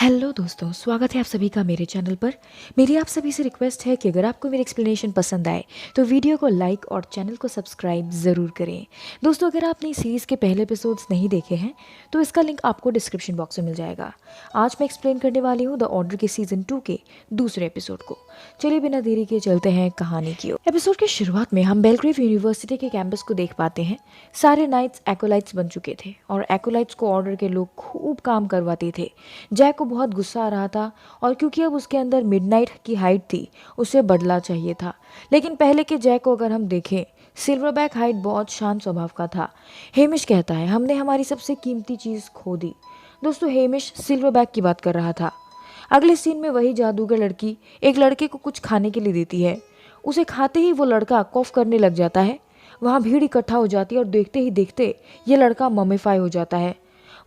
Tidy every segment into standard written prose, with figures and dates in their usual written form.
Hello दोस्तों, स्वागत है आप सभी का मेरे चैनल पर। मेरी आप सभी से रिक्वेस्ट है कि अगर आपको मेरी एक्सप्लेनेशन पसंद आए तो वीडियो को लाइक और चैनल को सब्सक्राइब ज़रूर करें। दोस्तों, अगर आपने इस सीरीज़ के पहले एपिसोड्स नहीं देखे हैं तो इसका लिंक आपको डिस्क्रिप्शन बॉक्स में मिल जाएगा। आज मैं एक्सप्लेन करने वाली हूँ द ऑर्डर के सीजन 2 के दूसरे एपिसोड को। चलिए बिना देरी के चलते हैं कहानी की ओर। एपिसोड की शुरुआत में हम बेलग्रेव यूनिवर्सिटी के कैंपस को देख पाते हैं। सारे नाइट्स एकोलाइट्स बन चुके थे और एकोलाइट्स को ऑर्डर के लोग खूब काम करवाते थे। जैक को बहुत गुस्सा आ रहा था और क्योंकि अब उसके अंदर मिडनाइट की हाइट थी, उसे बदला चाहिए था। लेकिन पहले के जैक को अगर हम देखें, सिल्वरबैक हाइट बहुत शांत स्वभाव का था। हेमिश कहता है, हमने हमारी सबसे कीमती चीज़ खो दी। दोस्तों, हेमिश सिल्वरबैक की बात कर रहा था। अगले सीन में वही जादूगर लड़की एक लड़के को कुछ खाने के लिए देती है। उसे खाते ही वो लड़का कॉफ करने लग जाता है। वहाँ भीड़ इकट्ठा हो जाती है और देखते ही देखते ये लड़का ममीफाई हो जाता है।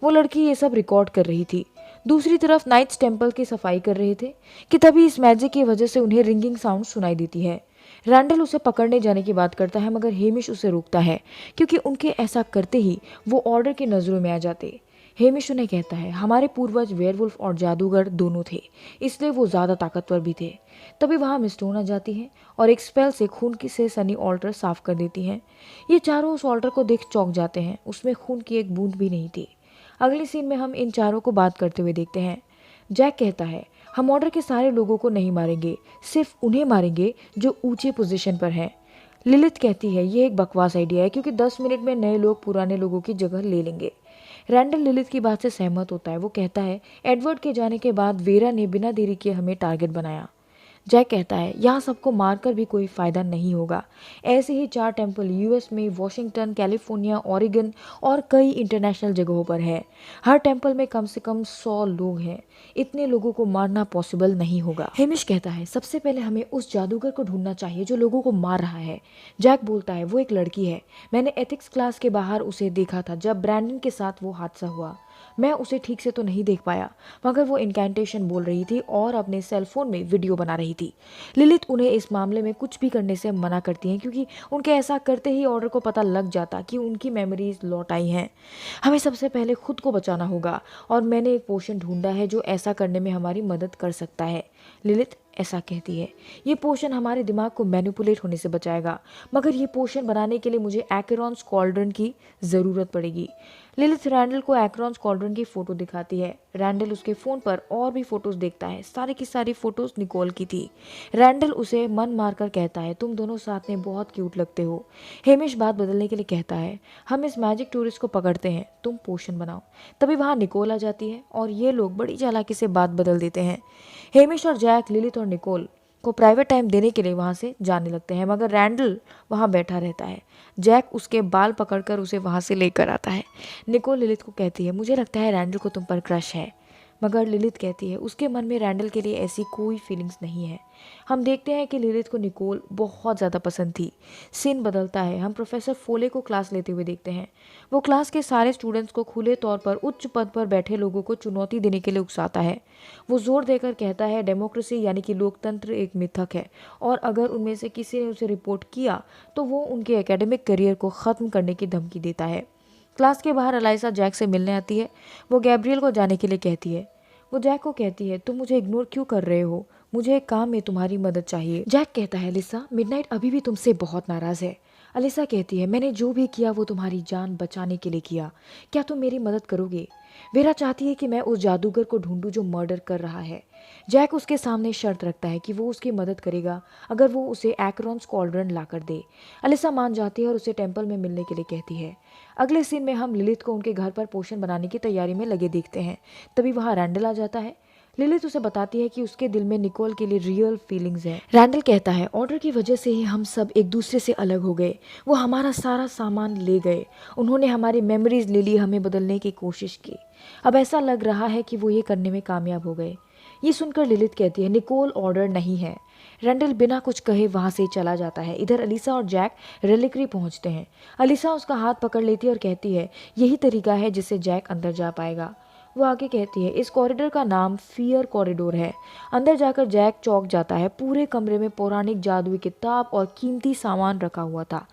वो लड़की ये सब रिकॉर्ड कर रही थी। दूसरी तरफ नाइट्स टेम्पल की सफाई कर रहे थे कि तभी इस मैजिक की वजह से उन्हें रिंगिंग साउंड सुनाई देती है। रैंडल उसे पकड़ने जाने की बात करता है, मगर हेमिश उसे रोकता है क्योंकि उनके ऐसा करते ही वो ऑर्डर की नज़रों में आ जाते। हेमिश उन्हें कहता है, हमारे पूर्वज वेयरवुल्फ और जादूगर दोनों थे, इसलिए वो ज़्यादा ताकतवर भी थे। तभी वहाँ मिस्टोन आ जाती है और एक स्पेल से खून की से सनी ऑल्टर साफ कर देती हैं। ये चारों उस ऑल्टर को देख चौंक जाते हैं। उसमें खून की एक बूंद भी नहीं थी। अगले सीन में हम इन चारों को बात करते हुए देखते हैं। जैक कहता है, हम ऑर्डर के सारे लोगों को नहीं मारेंगे, सिर्फ उन्हें मारेंगे जो ऊंचे पोजीशन पर हैं। लिलिथ कहती है, ये एक बकवास आइडिया है क्योंकि 10 मिनट में नए लोग पुराने लोगों की जगह ले लेंगे। रैंडल लिलिथ की बात से सहमत होता है। वो कहता है, एडवर्ड के जाने के बाद वेरा ने बिना देरी किए हमें टारगेट बनाया। जैक कहता है, यहाँ सबको मारकर भी कोई फायदा नहीं होगा। ऐसे ही 4 टेम्पल यूएस में वॉशिंगटन, कैलिफोर्निया, ओरेगन और कई इंटरनेशनल जगहों पर है। हर टेम्पल में कम से कम 100 लोग हैं। इतने लोगों को मारना पॉसिबल नहीं होगा। हेमिश कहता है, सबसे पहले हमें उस जादूगर को ढूंढना चाहिए जो लोगों को मार रहा है। जैक बोलता है, वो एक लड़की है। मैंने एथिक्स क्लास के बाहर उसे देखा था जब ब्रैंडन के साथ वो हादसा हुआ। मैं उसे ठीक से तो नहीं देख पाया, मगर वो इनकैंटेशन बोल रही थी और अपने सेल फोन में वीडियो बना रही थी। लिलिथ उन्हें इस मामले में कुछ भी करने से मना करती हैं क्योंकि उनके ऐसा करते ही ऑर्डर को पता लग जाता कि उनकी मेमोरीज लौट आई हैं। हमें सबसे पहले खुद को बचाना होगा और मैंने एक पोशन ढूंढा है जो ऐसा करने में हमारी मदद कर सकता है। लिलिथ ऐसा कहती है, ये पोशन हमारे दिमाग को मैनिपुलेट होने से बचाएगा, मगर ये पोशन बनाने के लिए मुझे एक्रोन्स कॉल्ड्रन की ज़रूरत पड़ेगी। लिलिथ रैंडल को एक्रोन्स कॉल्ड्रन की फ़ोटो दिखाती है। रैंडल उसके फ़ोन पर और भी फ़ोटोज़ देखता है। सारी की सारी फ़ोटोज़ निकोल की थी। रैंडल उसे मन मारकर कहता है, तुम दोनों साथ में बहुत क्यूट लगते हो। हेमिश बात बदलने के लिए कहता है, हम इस मैजिक टूरिस्ट को पकड़ते हैं, तुम पोशन बनाओ। तभी वहाँ निकोल आ जाती है और ये लोग बड़ी चालाकी से बात बदल देते हैं। हेमिश और जैक लिलिथ और निकोल को प्राइवेट टाइम देने के लिए वहाँ से जाने लगते हैं, मगर रैंडल वहाँ बैठा रहता है। जैक उसके बाल पकड़कर उसे वहाँ से लेकर आता है। निकोल लिलिथ को कहती है, मुझे लगता है रैंडल को तुम पर क्रश है, मगर लिलिथ कहती है उसके मन में रैंडल के लिए ऐसी कोई फीलिंग्स नहीं है। हम देखते हैं कि लिलिथ को निकोल बहुत ज़्यादा पसंद थी। सीन बदलता है। हम प्रोफेसर फोले को क्लास लेते हुए देखते हैं। वो क्लास के सारे स्टूडेंट्स को खुले तौर पर उच्च पद पर बैठे लोगों को चुनौती देने के लिए उकसाता है। वो जोर देकर कहता है, डेमोक्रेसी यानी कि लोकतंत्र एक मिथक है और अगर उनमें से किसी ने उसे रिपोर्ट किया तो वो उनके एकेडमिक करियर को ख़त्म करने की धमकी देता है। क्लास के बाहर अलाइसा जैक से मिलने आती है। वो गैब्रियल को जाने के लिए कहती है। वो जैक को कहती है, तुम मुझे इग्नोर क्यों कर रहे हो, मुझे एक काम में तुम्हारी मदद चाहिए। जैक कहता है, अलिसा, मिडनाइट अभी भी तुमसे बहुत नाराज है। अलिसा कहती है, मैंने जो भी किया वो तुम्हारी जान बचाने के लिए किया। क्या तुम मेरी मदद करोगे? वेरा चाहती है कि मैं उस जादूगर को ढूंढूं जो मर्डर कर रहा है। जैक उसके सामने शर्त रखता है कि वो उसकी मदद करेगा अगर वो उसे एक्रोन्स कॉल्ड्रन ला कर दे। अलिसा मान जाती है और उसे टेम्पल में मिलने के लिए कहती है। अगले सीन में हम लिलिथ को उनके घर पर पोषण बनाने की तैयारी में लगे देखते हैं। तभी वहाँ रैंडल आ जाता है। लिलिथ उसे बताती है कि उसके दिल में निकोल के लिए रियल फीलिंग्स हैं। रैंडल कहता है, ऑर्डर की वजह से ही हम सब एक दूसरे से अलग हो गए। वो हमारा सारा सामान ले गए, उन्होंने हमारी मेमोरीज ले ली, हमें बदलने की कोशिश की। अब ऐसा लग रहा है कि वो ये करने में कामयाब हो गए। ये सुनकर लिलिथ कहती है, निकोल ऑर्डर नहीं है। रैंडल बिना कुछ कहे वहां से चला जाता है। इधर अलिसा और जैक रेलिक्री पहुंचते हैं। अलिसा उसका हाथ पकड़ लेती है और कहती है, यही तरीका है जिससे जैक अंदर जा पाएगा। वो आगे कहती है, इस कॉरिडोर का नाम फियर कॉरिडोर है। अंदर जाकर जैक चौंक जाता है। पूरे कमरे में पौराणिक जादुई किताब और कीमती सामान रखा हुआ था।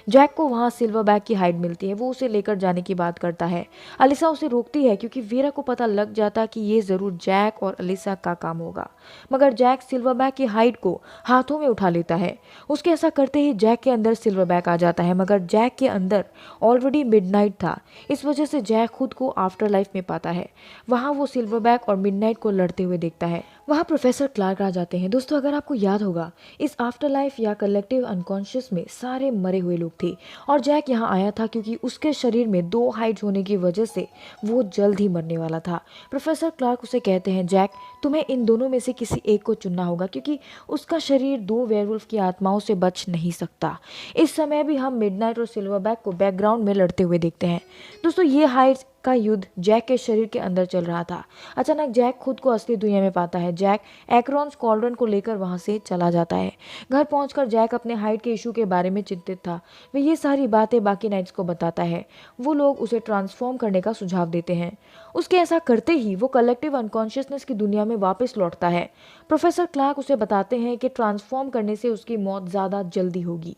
जैक को वहाँ सिल्वर बैग की हाइड मिलती है। वो उसे लेकर जाने की बात करता है। अलिसा उसे रोकती है क्योंकि वेरा को पता लग जाता कि ये ज़रूर जैक और अलिसा का काम होगा। मगर जैक सिल्वर बैग की हाइड को हाथों में उठा लेता है। उसके ऐसा करते ही जैक के अंदर सिल्वर बैग आ जाता है, मगर जैक के अंदर ऑलरेडी मिडनाइट था। इस वजह से जैक खुद को आफ्टर लाइफ में पाता है। वहाँ वो सिल्वर बैग और मिडनाइट को लड़ते हुए देखता है। वहाँ प्रोफेसर क्लार्क आ जाते हैं। दोस्तों, अगर आपको याद होगा, इस आफ्टर लाइफ या कलेक्टिव अनकॉन्शियस में सारे मरे हुए लोग थे और जैक यहाँ आया था क्योंकि उसके शरीर में 2 हाइड्स होने की वजह से वो जल्द ही मरने वाला था। प्रोफेसर क्लार्क उसे कहते हैं, जैक तुम्हें इन दोनों में से किसी एक को चुनना होगा क्योंकि उसका शरीर 2 वेयरवुल्फ की आत्माओं से बच नहीं सकता। इस समय भी हम मिडनाइट और सिल्वर बैग को बैकग्राउंड में लड़ते हुए देखते हैं। दोस्तों, ये हाइड्स का युद्ध जैक के शरीर के अंदर चल रहा था। अचानक जैक खुद को असली दुनिया में पाता है। जैक एक्रोन्स कॉल्ड्रन को लेकर वहां से चला जाता है। घर पहुंचकर जैक अपने हाइट के इशू के बारे में चिंतित था। वे ये सारी बातें बाकी नाइट्स को बताता है। वो लोग उसे ट्रांसफॉर्म करने का सुझाव देते हैं। उसके ऐसा करते ही वो कलेक्टिव अनकॉन्शियसनेस की दुनिया में वापस लौटता है। प्रोफेसर क्लार्क उसे बताते हैं कि ट्रांसफॉर्म करने से उसकी मौत ज़्यादा जल्दी होगी।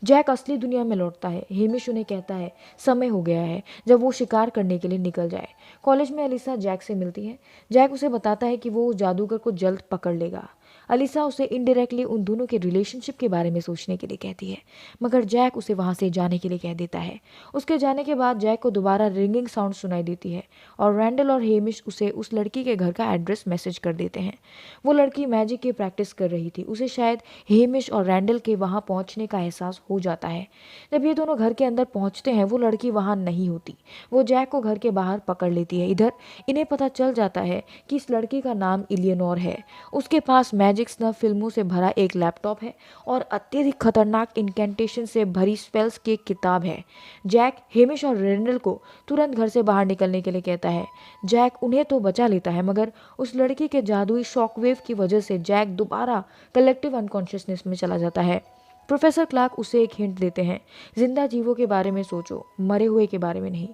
जैक असली दुनिया में लौटता है। हेमिश उन्हें कहता है, समय हो गया है जब वो शिकार करने के लिए निकल जाए। कॉलेज में अलिसा जैक से मिलती है। जैक उसे बताता है कि वो उस जादूगर को जल्द पकड़ लेगा। अलिसा उसे इनडायरेक्टली उन दोनों के रिलेशनशिप के बारे में सोचने के लिए कहती है, मगर जैक उसे वहां से जाने के लिए कह देता है। उसके जाने के बाद जैक को दोबारा रिंगिंग साउंड सुनाई देती है और रैंडल और हेमिश उसे उस लड़की के घर का एड्रेस मैसेज कर देते हैं। वो लड़की मैजिक की प्रैक्टिस कर रही थी। उसे शायद हेमिश और रैंडल के वहां पहुंचने का एहसास हो जाता है। जब ये दोनों घर के अंदर पहुंचते हैं, वो लड़की वहां नहीं होती। वो जैक को घर के बाहर पकड़ लेती है। इधर इन्हें पता चल जाता है कि इस लड़की का नाम इलियनोर है। उसके पास मैजिक स्नफ फिल्मों से भरा एक लैपटॉप है और अत्यधिक खतरनाक इनकेंटेशन से भरी स्पेल्स की एक किताब है। जैक हेमिश और रेंडल को तुरंत घर से बाहर निकलने के लिए कहता है। जैक उन्हें तो बचा लेता है, मगर उस लड़की के जादुई शॉकवेव की वजह से जैक दोबारा कलेक्टिव अनकॉन्शियसनेस में चला जाता है। प्रोफेसर क्लार्क उसे एक हिंट देते हैं, जिंदा जीवों के बारे में सोचो, मरे हुए के बारे में नहीं।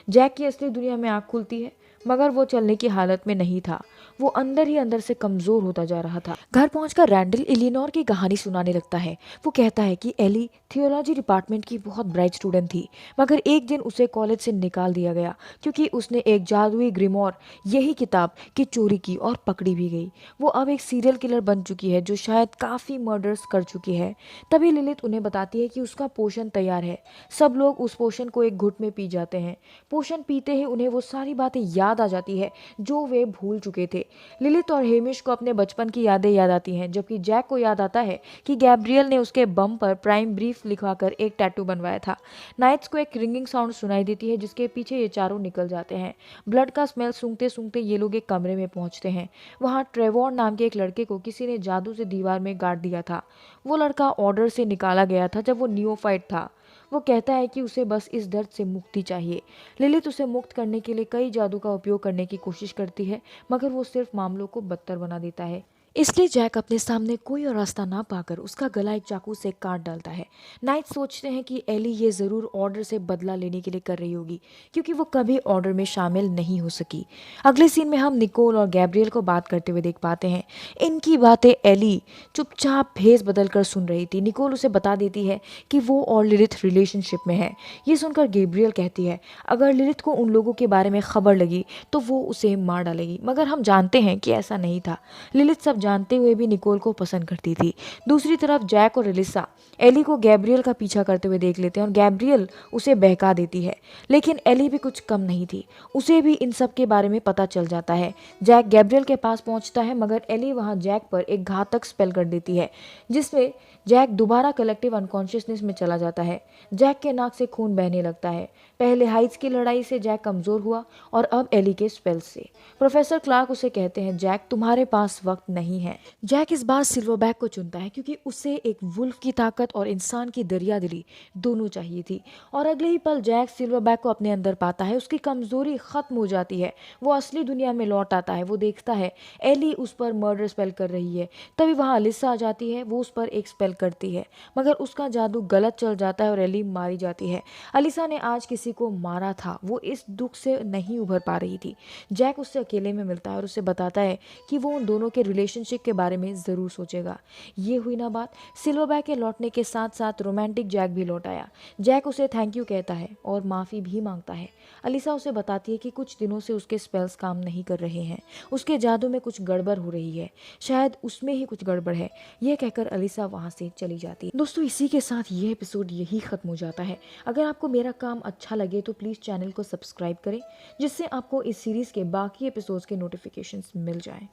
जैक की असली दुनिया में आंख खुलती है, मगर वो चलने की हालत में नहीं था। वो अंदर ही अंदर से कमजोर होता जा रहा था। घर पहुंचकर रैंडल इलिनोर की कहानी सुनाने लगता है। वो कहता है कि एली थियोलॉजी डिपार्टमेंट की बहुत ब्राइट स्टूडेंट थी, मगर एक दिन उसे कॉलेज से निकाल दिया गया क्योंकि उसने एक जादुई ग्रिमोर, यही किताब, की चोरी की और पकड़ी भी गई। वो अब एक सीरियल किलर बन चुकी है जो शायद काफी मर्डर्स कर चुकी है। तभी लिलित उन्हें बताती है कि उसका पोशन तैयार है। सब लोग उस पोशन को एक घुट में पी जाते हैं। पोशन पीते ही उन्हें वो सारी बातें याद आ जाती है जो वे भूल चुके थे। लिलित और हेमिश को अपने बचपन की यादें याद आती हैं, जबकि जैक को याद आता है कि गैब्रियल ने उसके बम पर प्राइम ब्रीफ लिखवाकर एक टैटू बनवाया था। नाइट्स को एक रिंगिंग साउंड सुनाई देती है जिसके पीछे ये चारों निकल जाते हैं। ब्लड का स्मेल सूंघते सूंघते ये लोग एक कमरे में पहुंचते हैं। वहाँ ट्रेवोर नाम के एक लड़के को किसी ने जादू से दीवार में गाड़ दिया था। वो लड़का ऑर्डर से निकाला गया था जब वो नियोफाइट था। वो कहता है कि उसे बस इस दर्द से मुक्ति चाहिए। लिलित उसे मुक्त करने के लिए कई जादू का उपयोग करने की कोशिश करती है, मगर वो सिर्फ मामलों को बदतर बना देता है। इसलिए जैक अपने सामने कोई और रास्ता ना पाकर उसका गला एक चाकू से काट डालता है। नाइट सोचते हैं कि एली ये जरूर ऑर्डर से बदला लेने के लिए कर रही होगी क्योंकि वो कभी ऑर्डर में शामिल नहीं हो सकी। अगले सीन में हम निकोल और गैब्रियल को बात करते हुए देख पाते हैं। इनकी बातें एली चुपचाप भेस बदल कर सुन रही थी। निकोल उसे बता देती है कि वो और लिलिथ रिलेशनशिप में है। ये सुनकर गैब्रियल कहती है, अगर लिलिथ को उन लोगों के बारे में खबर लगी तो वो उसे मार डालेगी, मगर हम जानते हैं कि ऐसा नहीं था। लिलिथ सब जानते हुए भी निकोल को पसंद करती थी। दूसरी तरफ जैक और एलिसा एली को गैब्रियल का पीछा करते हुए देख लेते हैं और गैब्रियल उसे बहका देती है, लेकिन एली भी कुछ कम नहीं थी। उसे भी इन सब के बारे में पता चल जाता है। जैक गैब्रियल के पास पहुंचता है, मगर एली वहां जैक पर एक घातक स्पेल कर देती है जिसमें जैक दोबारा कलेक्टिव अनकॉन्शियसनेस में चला जाता है। जैक के नाक से खून बहने लगता है। पहले हाइट्स की लड़ाई से जैक कमजोर हुआ और अब एली के स्पेल से। प्रोफेसर क्लार्क उसे कहते हैं, जैक तुम्हारे पास वक्त नहीं नहीं है। जैक इस बार सिल्वरबैक को चुनता है क्योंकि उसे एक वुल्फ की ताकत और इंसान की दरियादिली दोनों चाहिए थी। और अगले ही पल जैक सिल्वरबैक को अपने अंदर पाता है, उसकी कमजोरी खत्म हो जाती है, वो असली दुनिया में लौट आता है। वो देखता है एली उस पर मर्डर स्पेल कर रही है। तभी वहाँ अलिसा आ जाती है, वो उस पर एक स्पेल करती है मगर उसका जादू गलत चल जाता है और एली मारी जाती है। अलिसा ने आज किसी को मारा था, वो इस दुख से नहीं उभर पा रही थी। जैक उससे अकेले में मिलता है और उसे बताता है कि वो उन दोनों के रिलेशनशिप के बारे में ज़रूर सोचेगा। ये हुई ना बात। सिल्वरबैक के लौटने के साथ साथ रोमांटिक जैक भी लौट आया। जैक उसे थैंक यू कहता है और माफ़ी भी मांगता है। अलिसा उसे बताती है कि कुछ दिनों से उसके स्पेल्स काम नहीं कर रहे हैं, उसके जादू में कुछ गड़बड़ हो रही है, शायद उसमें ही कुछ गड़बड़ है। यह कहकर अलिसा वहाँ से चली जाती है। दोस्तों इसी के साथ यह एपिसोड यही ख़त्म हो जाता है। अगर आपको मेरा काम अच्छा लगे तो प्लीज़ चैनल को सब्सक्राइब करें, जिससे आपको इस सीरीज़ के बाकी एपिसोड्स के नोटिफिकेशंस मिल जाएं।